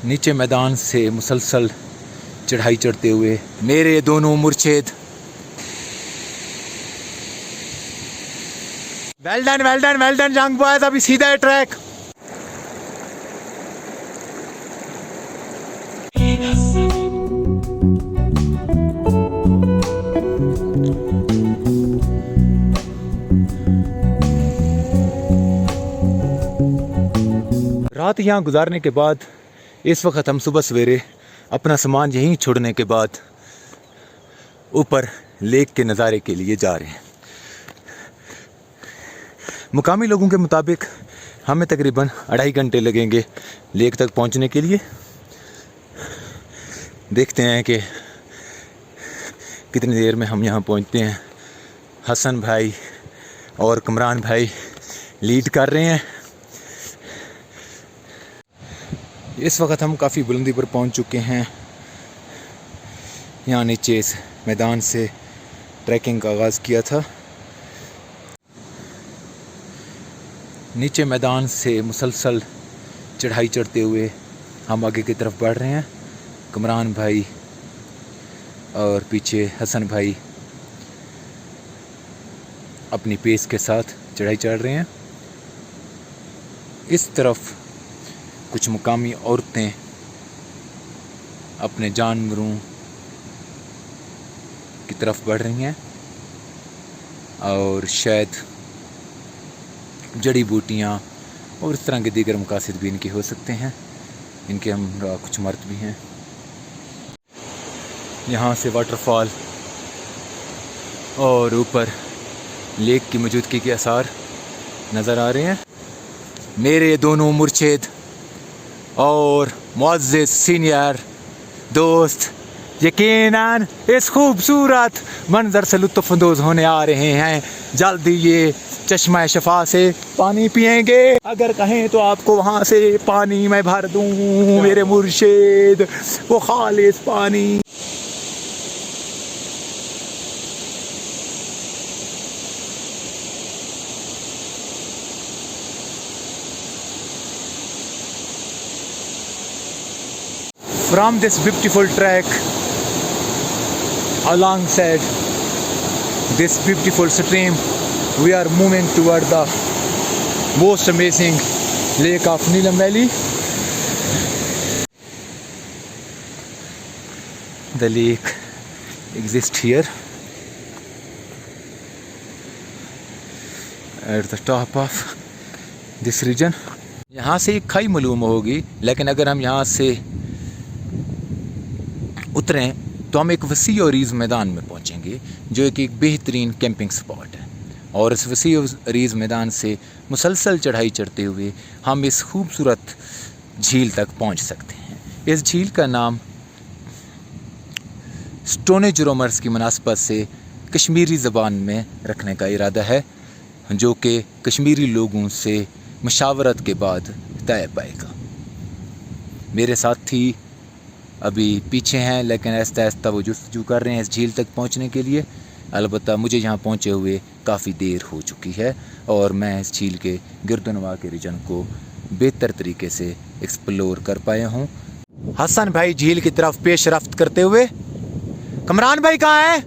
नीचे मैदान से मुसलसल चढ़ाई चढ़ते हुए मेरे दोनों मुर्शेद। Well done well done well done जंग बॉयज, अभी सीधा है ट्रैक। रात यहाँ गुजारने के बाद इस वक्त हम सुबह सवेरे अपना सामान यहीं छोड़ने के बाद ऊपर लेक के नज़ारे के लिए जा रहे हैं। मुकामी लोगों के मुताबिक हमें तकरीबन 2.5 घंटे लगेंगे लेक तक पहुंचने के लिए। देखते हैं कि कितनी देर में हम यहाँ पहुंचते हैं। हसन भाई और कमरान भाई लीड कर रहे हैं। इस वक्त हम काफ़ी बुलंदी पर पहुंच चुके हैं। यहाँ नीचे इस मैदान से ट्रैकिंग का आगाज़ किया था। नीचे मैदान से मुसलसल चढ़ाई चढ़ते हुए हम आगे की तरफ बढ़ रहे हैं। कमरान भाई और पीछे हसन भाई अपनी पेस के साथ चढ़ाई चढ़ रहे हैं। इस तरफ कुछ मुकामी औरतें अपने जानवरों की तरफ बढ़ रही हैं और शायद जड़ी बूटियाँ और इस तरह के दीगर मकासद भी इनके हो सकते हैं। इनके हमरा कुछ मर्द भी हैं। यहाँ से वाटरफॉल और ऊपर लेक की मौजूदगी के आसार नज़र आ रहे हैं। मेरे दोनों मुर्शेद और मुअज़्ज़िज़ सीनियर दोस्त यकीनन इस खूबसूरत मंजर से लुत्फ़अंदोज़ होने आ रहे हैं। जल्दी ये चश्मा शफा से पानी पिएंगे। अगर कहें तो आपको वहाँ से पानी मैं भर दूँ मेरे मुर्शेद, वो खालिस पानी। From this beautiful trek alongside this beautiful stream, we are moving toward the most amazing lake of Neelam Valley. The lake exists here at the top of this region. यहाँ से एक खाई मालूम होगी, लेकिन अगर हम यहाँ से उतरें तो हम एक वसी और अरीज़ मैदान में पहुँचेंगे जो एक बेहतरीन कैंपिंग स्पॉट है। और इस वसी और अरीज़ मैदान से मुसलसल चढ़ाई चढ़ते हुए हम इस खूबसूरत झील तक पहुँच सकते हैं। इस झील का नाम स्टोने जुरोमर्स की मुनासबत से कश्मीरी ज़बान में रखने का इरादा है, जो कि कश्मीरी लोगों से मशावरत के बाद तय पाएगा। मेरे साथी अभी पीछे हैं, लेकिन आहिस्ता आहिस्ता वो जुस्तजू कर रहे हैं इस झील तक पहुंचने के लिए। अलबत्ता मुझे यहाँ पहुँचे हुए काफ़ी देर हो चुकी है और मैं इस झील के गिरदोनवा के रीजन को बेहतर तरीके से एक्सप्लोर कर पाया हूँ। हसन भाई झील की तरफ पेश रफ्त करते हुए। कमरान भाई कहाँ है?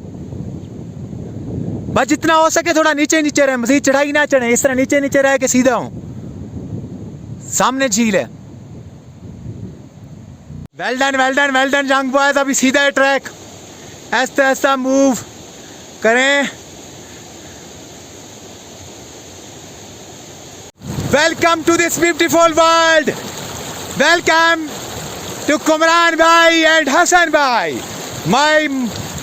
बस जितना हो सके थोड़ा नीचे नीचे रहे, मज़ीद चढ़ाई ना चढ़े। इस तरह नीचे नीचे रह के सीधा हूँ। सामने झील है। Well done well done well done जंग बॉयज, अभी सीधा है ट्रैक। ऐसा ऐसा मूव करें। Welcome to this beautiful world. Welcome to Kamran भाई एंड हसन भाई, my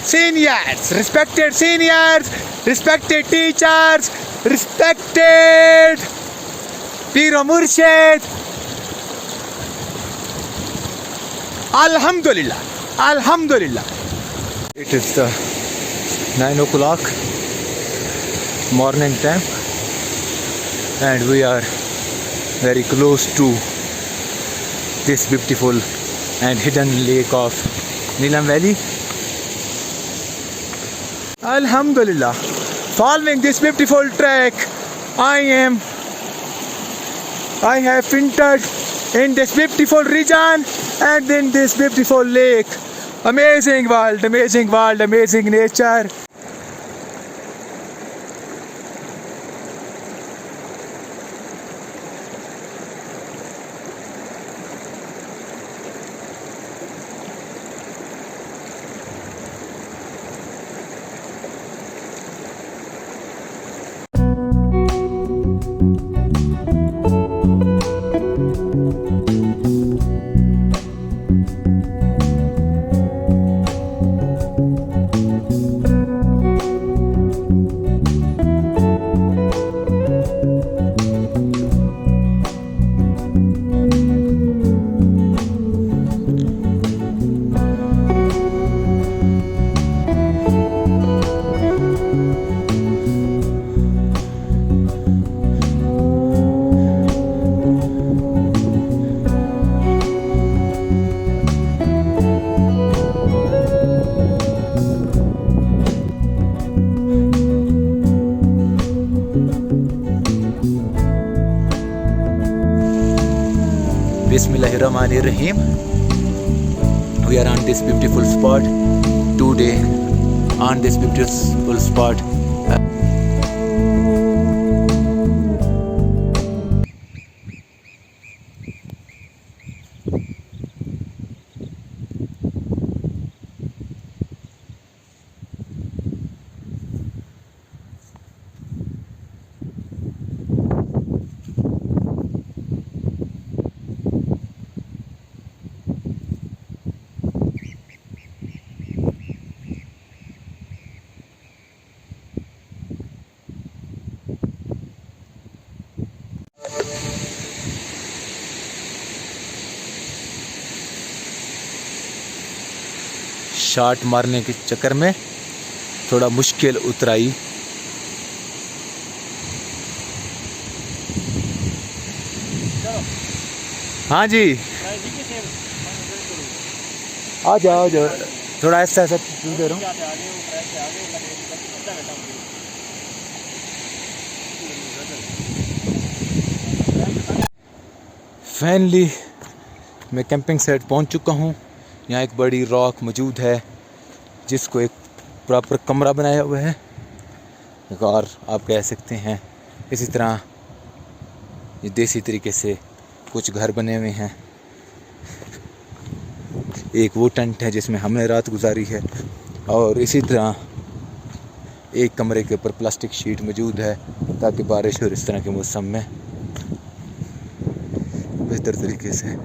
seniors, respected seniors, respected teachers, respected पीरो मुर्शेद। Alhamdulillah, Alhamdulillah. It is the 9 o'clock morning time and we are very close to this beautiful and hidden lake of Neelam Valley. Alhamdulillah, following this beautiful trek, I have entered in this beautiful region and in this beautiful lake. Amazing world, amazing world, amazing nature. Bismillahirrahmanirrahim. We are on this beautiful spot today. On this beautiful spot. Shot मारने के चक्कर में थोड़ा मुश्किल उतराई। हाँ जी, आ जाओ थोड़ा ऐसा ऐसा दे रहा हूँ। फाइनली मैं कैंपिंग साइट पहुँच चुका हूँ। यहाँ एक बड़ी रॉक मौजूद है जिसको एक प्रॉपर कमरा बनाया हुआ है, और आप कह सकते हैं इसी तरह ये देसी तरीके से कुछ घर बने हुए हैं। एक वो टेंट है जिसमें हमने रात गुजारी है, और इसी तरह एक कमरे के ऊपर प्लास्टिक शीट मौजूद है ताकि बारिश और इस तरह के मौसम में बेहतर तरीके से